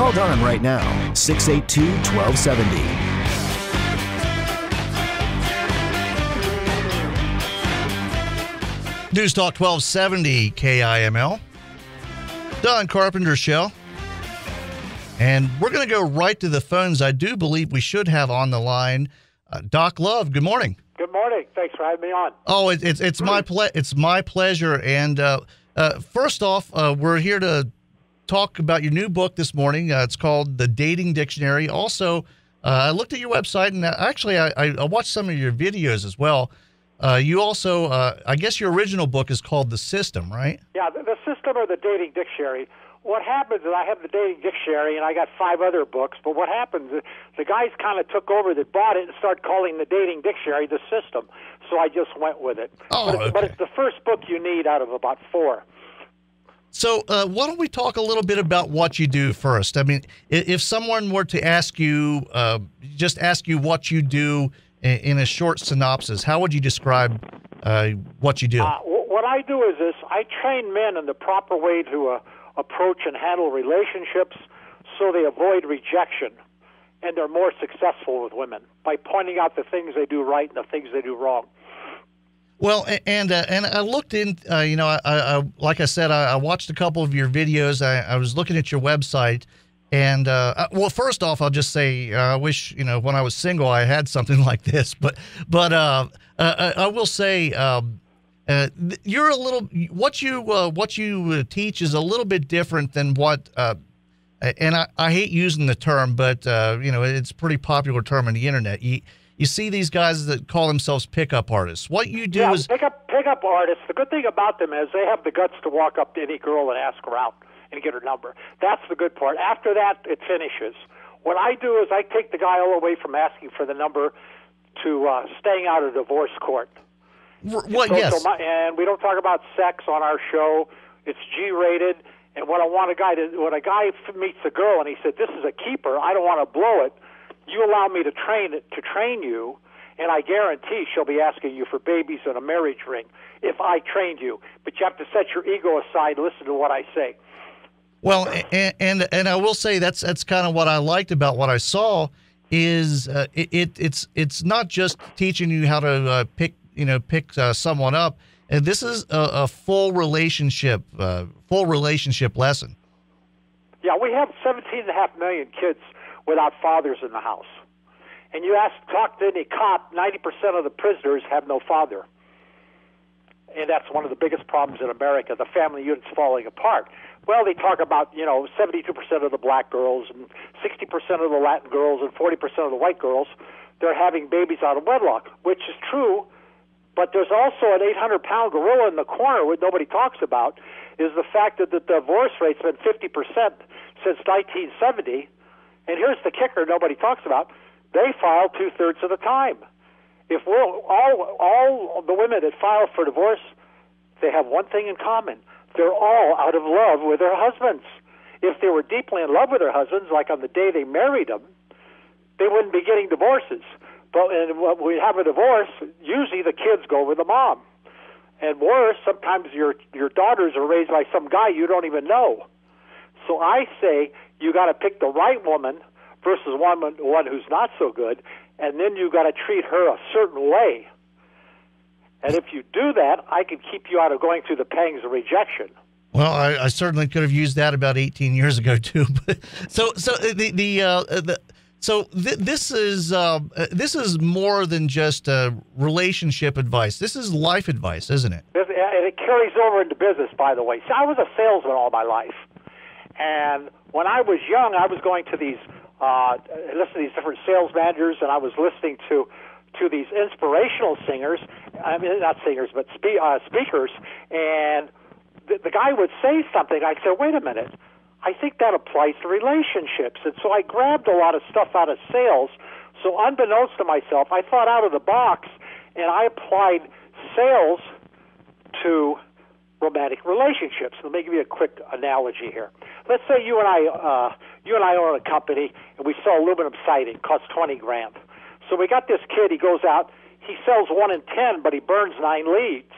Call Don right now, 682-1270. News Talk 1270 KIML. Don Carpenter Show. And we're going to go right to the phones. I do believe we should have on the line Doc Love. Good morning. Good morning. Thanks for having me on. Oh, it's my pleasure. And first off, we're here to talk about your new book this morning. It's called The Dating Dictionary. Also, I looked at your website, and actually I watched some of your videos as well. You also, I guess your original book is called The System, right? Yeah, the System or the Dating Dictionary. What happens is I have the Dating Dictionary, and I got 5 other books, but what happens is the guys kind of took over that bought it and started calling the Dating Dictionary The System, so I just went with it. But it's the first book you need out of about 4. So why don't we talk a little bit about what you do first? I mean, if someone were to ask you, just ask you what you do in a short synopsis, how would you describe what you do? What I do is this. I train men in the proper way to approach and handle relationships so they avoid rejection and they're more successful with women by pointing out the things they do right and the things they do wrong. Well, and I looked in, I like I said, I watched a couple of your videos. I was looking at your website, and well, first off, I'll just say I wish when I was single I had something like this. But I will say you're a little what you teach is a little bit different than what. And I hate using the term, but it's a pretty popular term on the internet. You see these guys that call themselves pickup artists. What you do is pickup artists. The good thing about them is they have the guts to walk up to any girl and ask her out and get her number. That's the good part. After that, it finishes. What I do is I take the guy all the way from asking for the number to staying out of divorce court. Yes. And we don't talk about sex on our show. It's G-rated. And when a guy meets a girl and he said, "This is a keeper. I don't want to blow it. You allow me to train you, and I guarantee she'll be asking you for babies and a marriage ring if I trained you. But you have to set your ego aside. Listen to what I say." Well, and I will say that's kind of what I liked about what I saw is it's not just teaching you how to pick someone up. And this is a full relationship lesson. Yeah, we have 17.5 million kids without fathers in the house. And you talk to any cop, 90% of the prisoners have no father. And that's one of the biggest problems in America, the family unit's falling apart. Well, they talk about, 72% of the black girls and 60% of the Latin girls and 40% of the white girls, they're having babies out of wedlock, which is true. But there's also an 800-pound gorilla in the corner, what nobody talks about, is the fact that the divorce rate's been 50% since 1970. And here's the kicker nobody talks about. They file 2/3 of the time. If all the women that file for divorce, they have one thing in common. They're all out of love with their husbands. If they were deeply in love with their husbands, like on the day they married them, they wouldn't be getting divorces. But when we have a divorce, usually the kids go with the mom. And worse, sometimes your daughters are raised by some guy you don't even know. So I say you got to pick the right woman versus one who's not so good, and then you got to treat her a certain way. And if you do that, I can keep you out of going through the pangs of rejection. Well, I certainly could have used that about 18 years ago too. But this is more than just relationship advice. This is life advice, isn't it? And it carries over into business, by the way. See, I was a salesman all my life, and when I was young, I was going to these listen to these different sales managers, and I was listening to these inspirational singers. I mean, not singers, but speakers. And the guy would say something. I'd say, "Wait a minute. I think that applies to relationships." And so I grabbed a lot of stuff out of sales. So unbeknownst to myself, I thought out of the box, and I applied sales to romantic relationships. Let me give you a quick analogy here. Let's say you and I own a company, and we sell aluminum siding. It costs $20,000. So we got this kid. He goes out. He sells 1 in 10, but he burns 9 leads.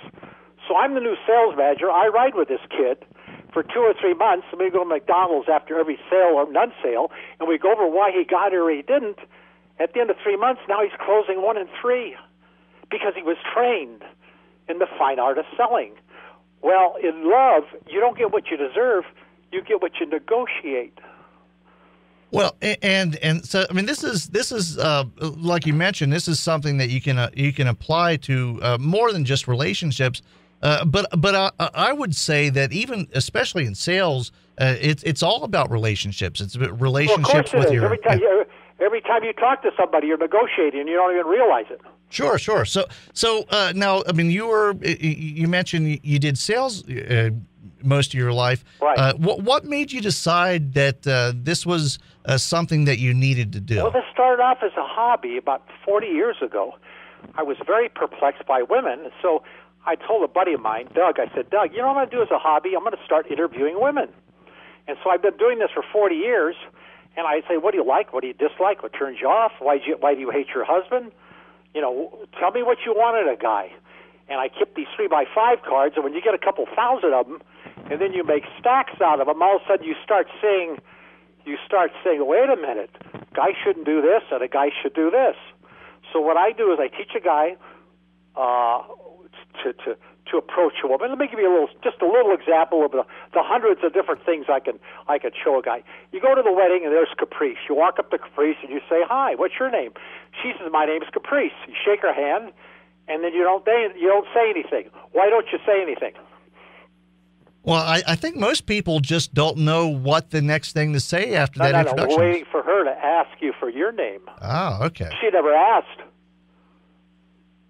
So I'm the new sales manager. I ride with this kid. for 2 or 3 months, and we go to McDonald's after every sale or non-sale, and we go over why he got it or he didn't. At the end of 3 months, now he's closing 1 in 3 because he was trained in the fine art of selling. Well, in love, you don't get what you deserve, you get what you negotiate. Well, and so I mean, this is like you mentioned, this is something that you can apply to more than just relationships. But I would say that even especially in sales, it's all about relationships. It's about relationships with your. Every time you talk to somebody, you're negotiating, and you don't even realize it. Sure. So now, I mean, you mentioned you did sales most of your life. Right. What made you decide that this was something that you needed to do? Well, this started off as a hobby about 40 years ago. I was very perplexed by women, so I told a buddy of mine, Doug, I said, Doug, you know what I'm going to do as a hobby? I'm going to start interviewing women. And so I've been doing this for 40 years, and I say, what do you like? What do you dislike? What turns you off? Why do you hate your husband? You know, tell me what you want in a guy. And I keep these 3x5 cards, and when you get a couple thousand of them, and then you make stacks out of them, all of a sudden you start saying, wait a minute, guy shouldn't do this, and a guy should do this. So what I do is I teach a guy to approach a woman. Let me give you just a little example of the hundreds of different things I can show a guy. You go to the wedding and there's Caprice. You walk up to Caprice and you say, "Hi, what's your name?" She says, "My name's Caprice." You shake her hand, and then you don't say anything. Why don't you say anything? Well, I think most people just don't know what the next thing to say after that introduction. We're waiting for her to ask you for your name. Oh, okay. She never asked.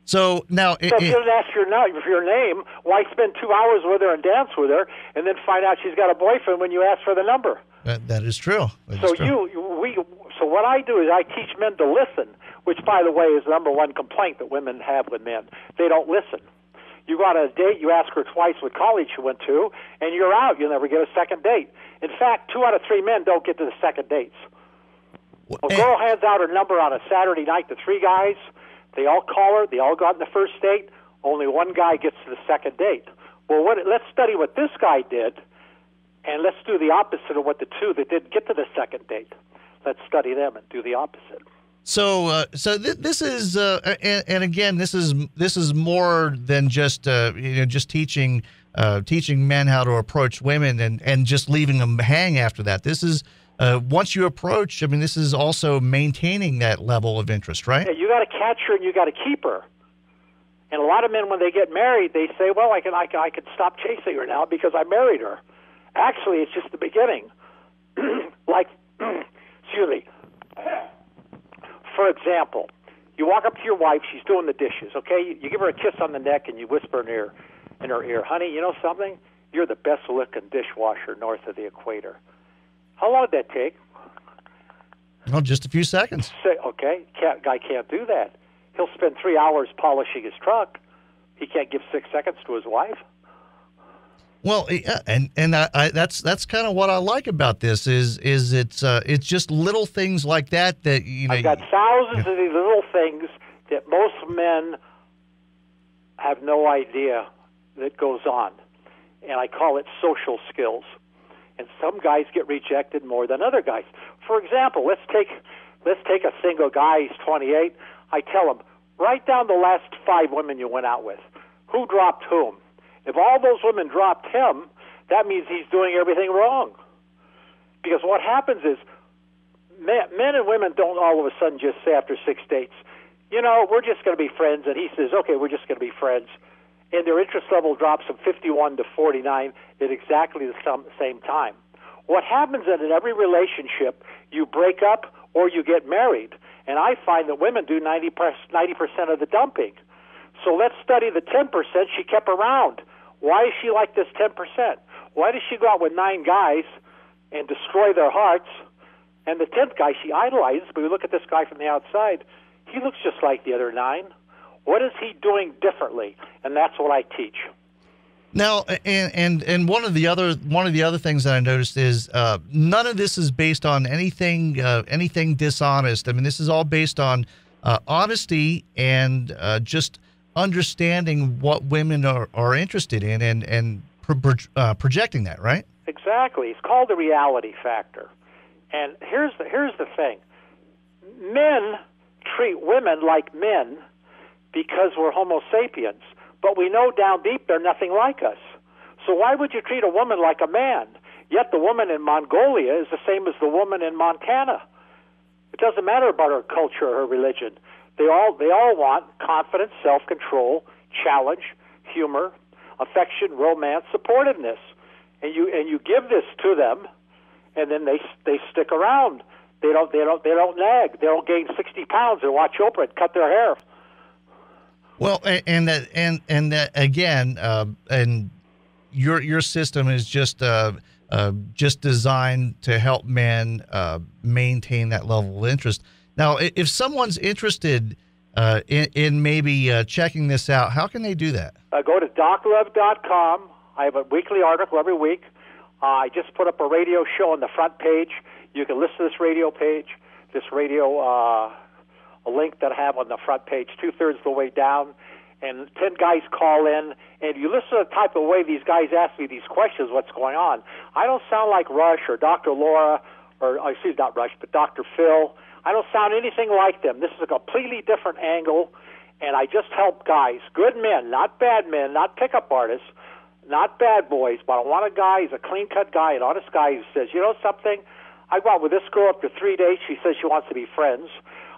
So now, if she doesn't ask your name, why spend 2 hours with her and dance with her, and then find out she's got a boyfriend when you ask for the number? That is true. So what I do is I teach men to listen, which, by the way, is the number one complaint that women have with men. They don't listen. You go on a date, you ask her twice what college she went to, and you're out. You'll never get a second date. In fact, 2 out of 3 men don't get to the second dates. A girl hands out her number on a Saturday night to 3 guys. They all call her. They all go out on the first date. Only 1 guy gets to the second date. Well, let's study what this guy did, and let's do the opposite of what the 2 that didn't get to the second date. Let's study them and do the opposite. So, this is, and again, this is more than just just teaching men how to approach women and just leaving them hang after that. This is once you approach. I mean, this is also maintaining that level of interest, right? Yeah, you got to catch her and you got to keep her. And a lot of men, when they get married, they say, "Well, I can stop chasing her now because I married her." Actually, it's just the beginning. Excuse me. For example, you walk up to your wife, she's doing the dishes, okay? You give her a kiss on the neck and you whisper in her ear, "Honey, you know something? You're the best-looking dishwasher north of the equator." How long did that take? Well, just a few seconds. Okay, guy can't do that. He'll spend 3 hours polishing his truck. He can't give 6 seconds to his wife. Well, and that's kind of what I like about this is it's just little things like that I've got thousands of these little things that most men have no idea that goes on, and I call it social skills. And some guys get rejected more than other guys. For example, let's take a single guy. He's 28. I tell him, write down the last 5 women you went out with. Who dropped whom? If all those women dropped him, that means he's doing everything wrong. Because what happens is men and women don't all of a sudden just say after 6 dates, we're just going to be friends. And he says, okay, we're just going to be friends. And their interest level drops from 51 to 49 at exactly the same time. What happens is in every relationship, you break up or you get married. And I find that women do 90% of the dumping. So let's study the 10% she kept around. Why is she like this 10%? Why does she go out with 9 guys and destroy their hearts? And the 10th guy she idolizes, but we look at this guy from the outside, he looks just like the other 9. What is he doing differently? And that's what I teach. Now, and one of the other things that I noticed is none of this is based on anything dishonest. I mean, this is all based on honesty and just understanding what women are interested in and projecting that, right? Exactly. It's called the reality factor. And here's the thing. Men treat women like men because we're Homo sapiens, but we know down deep they're nothing like us. So why would you treat a woman like a man? Yet the woman in Mongolia is the same as the woman in Montana. It doesn't matter about her culture or her religion. They all want confidence, self-control, challenge, humor, affection, romance, supportiveness. And you give this to them, and then they stick around. They don't nag. They don't gain 60 pounds and watch Oprah and cut their hair. Well, and that again, and your system is just designed to help men maintain that level of interest. Now, if someone's interested in maybe checking this out, how can they do that? Go to doclove.com. I have a weekly article every week. I just put up a radio show on the front page. You can listen to this radio a link that I have on the front page, 2/3 of the way down, and 10 guys call in, and you listen to the type of way these guys ask me these questions, what's going on. I don't sound like Rush or Dr. Laura, or excuse me, not Rush, but Dr. Phil. I don't sound anything like them. This is a completely different angle, and I just help guys, good men, not bad men, not pickup artists, not bad boys, but I want a guy, he's a clean-cut guy, an honest guy who says, you know something, I go out with this girl after 3 days, she says she wants to be friends.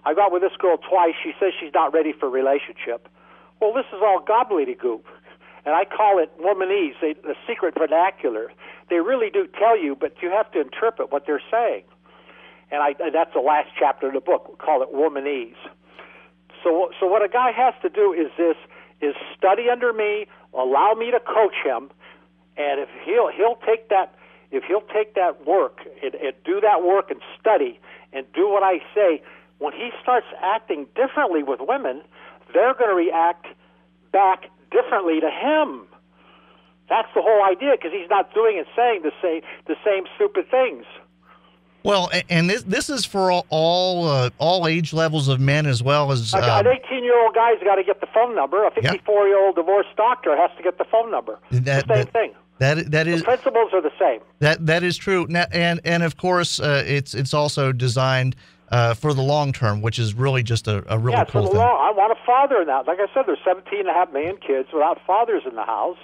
I go out with this girl twice, she says she's not ready for a relationship. Well, this is all gobbledygook, and I call it womanese, the secret vernacular. They really do tell you, but you have to interpret what they're saying. And that's the last chapter of the book. We call it womanese. So what a guy has to do is study under me, allow me to coach him, and if he'll take that work and do that work and study and do what I say, when he starts acting differently with women, they're going to react back differently to him. That's the whole idea, because he's not doing and saying the same stupid things. Well, and this is for all age levels of men as well as an 18-year-old guy's got to get the phone number. A 54-year-old divorced doctor has to get the phone number. The same thing. That is, the principles are the same. That is true. Now, and of course, it's also designed for the long term, which is really just a really cool thing. I want a father in that. Like I said, there's 17.5 million kids without fathers in the house,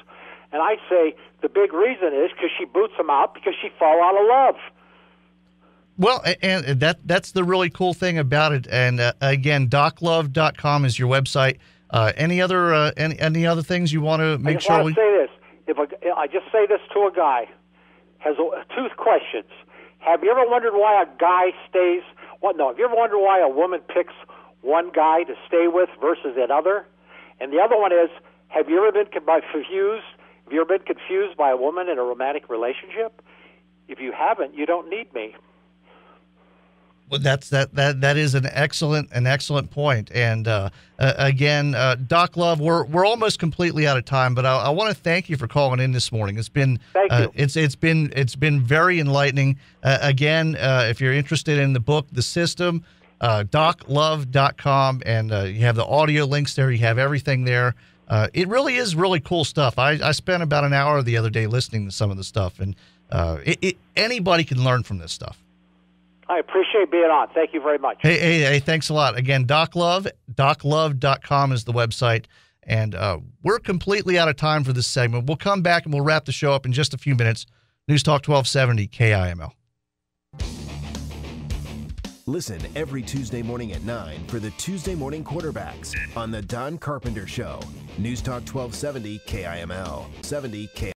and I say the big reason is because she boots them out because she fall out of love. Well, and that's the really cool thing about it. And again, doclove.com is your website. Any other things you want to make sure? I want to say this. I just say this to a guy, has two questions. Have you ever wondered why a guy stays? Have you ever wondered why a woman picks one guy to stay with versus another? And the other one is, have you ever been confused? Have you ever been confused by a woman in a romantic relationship? If you haven't, you don't need me. Well, that is an excellent point. And again, Doc Love, we're almost completely out of time, but I want to thank you for calling in this morning. It's been it's been very enlightening. Again, if you're interested in the book, The System, doclove.com, and you have the audio links there. You have everything there. It really is really cool stuff. I spent about an hour the other day listening to some of the stuff, and anybody can learn from this stuff. I appreciate being on. Thank you very much. Hey, thanks a lot. Again, doclove.com is the website. And we're completely out of time for this segment. We'll come back and we'll wrap the show up in just a few minutes. News Talk 1270 KIML. Listen every Tuesday morning at 9 for the Tuesday Morning Quarterbacks on the Don Carpenter Show. News Talk 1270 KIML. 70 KIML.